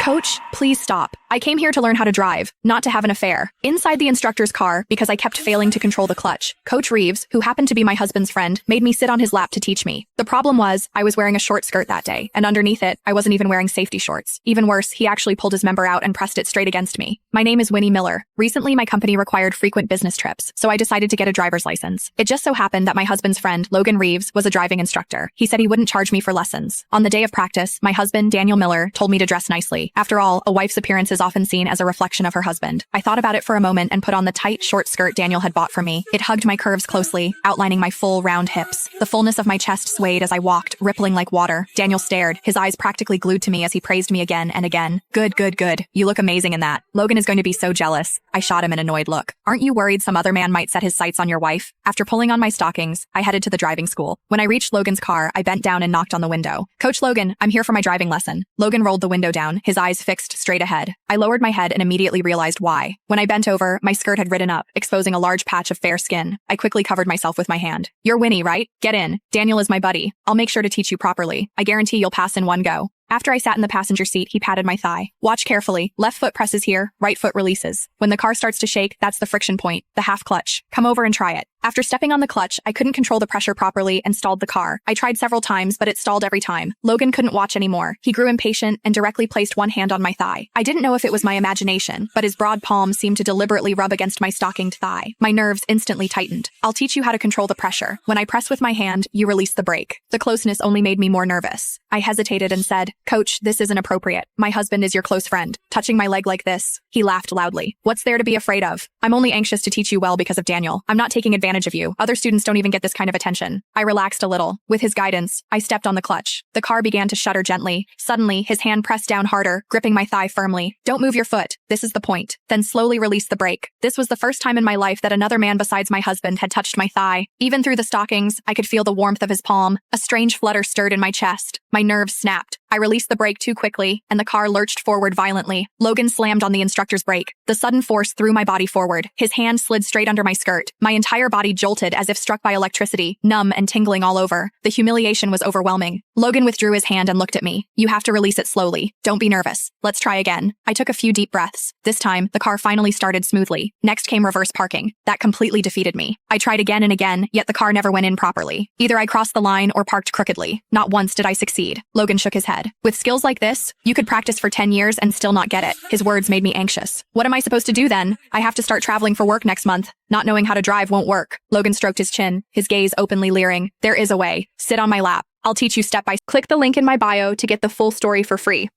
Coach, please stop. I came here to learn how to drive, not to have an affair. Inside the instructor's car, because I kept failing to control the clutch, Coach Reeves, who happened to be my husband's friend, made me sit on his lap to teach me. The problem was, I was wearing a short skirt that day, and underneath it, I wasn't even wearing safety shorts. Even worse, he actually pulled his member out and pressed it straight against me. My name is Winnie Miller. Recently, my company required frequent business trips, so I decided to get a driver's license. It just so happened that my husband's friend, Logan Reeves, was a driving instructor. He said he wouldn't charge me for lessons. On the day of practice, my husband, Daniel Miller, told me to dress nicely. After all, a wife's appearance is often seen as a reflection of her husband. I thought about it for a moment and put on the tight, short skirt Daniel had bought for me. It hugged my curves closely, outlining my full, round hips. The fullness of my chest swayed as I walked, rippling like water. Daniel stared, his eyes practically glued to me as he praised me again and again. Good, good, good. You look amazing in that. Logan is going to be so jealous. I shot him an annoyed look. Aren't you worried some other man might set his sights on your wife? After pulling on my stockings, I headed to the driving school. When I reached Logan's car, I bent down and knocked on the window. Coach Logan, I'm here for my driving lesson. Logan rolled the window down, his eyes fixed straight ahead. I lowered my head and immediately realized why. When I bent over, my skirt had ridden up, exposing a large patch of fair skin. I quickly covered myself with my hand. You're Winnie, right? Get in. Daniel is my buddy. I'll make sure to teach you properly. I guarantee you'll pass in one go. After I sat in the passenger seat, he patted my thigh. Watch carefully. Left foot presses here, right foot releases. When the car starts to shake, that's the friction point, the half clutch. Come over and try it. After stepping on the clutch, I couldn't control the pressure properly and stalled the car. I tried several times, but it stalled every time. Logan couldn't watch anymore. He grew impatient and directly placed one hand on my thigh. I didn't know if it was my imagination, but his broad palm seemed to deliberately rub against my stockinged thigh. My nerves instantly tightened. I'll teach you how to control the pressure. When I press with my hand, you release the brake. The closeness only made me more nervous. I hesitated and said, Coach, this isn't appropriate. My husband is your close friend. Touching my leg like this. He laughed loudly. What's there to be afraid of? I'm only anxious to teach you well because of Daniel. I'm not taking advantage of you. Other students don't even get this kind of attention. I relaxed a little. With his guidance, I stepped on the clutch. The car began to shudder gently. Suddenly, his hand pressed down harder, gripping my thigh firmly. Don't move your foot. This is the point. Then slowly release the brake. This was the first time in my life that another man besides my husband had touched my thigh. Even through the stockings, I could feel the warmth of his palm. A strange flutter stirred in my chest. My nerves snapped. I released the brake too quickly, and the car lurched forward violently. Logan slammed on the instructor's brake. The sudden force threw my body forward. His hand slid straight under my skirt. My entire body jolted as if struck by electricity, numb and tingling all over. The humiliation was overwhelming. Logan withdrew his hand and looked at me. You have to release it slowly. Don't be nervous. Let's try again. I took a few deep breaths. This time, the car finally started smoothly. Next came reverse parking. That completely defeated me. I tried again and again, yet the car never went in properly. Either I crossed the line or parked crookedly. Not once did I succeed. Logan shook his head. With skills like this, you could practice for 10 years and still not get it. His words made me anxious. What am I supposed to do then? I have to start traveling for work next month. Not knowing how to drive won't work. Logan stroked his chin, his gaze openly leering. There is a way. Sit on my lap. I'll teach you step by step. Click the link in my bio to get the full story for free.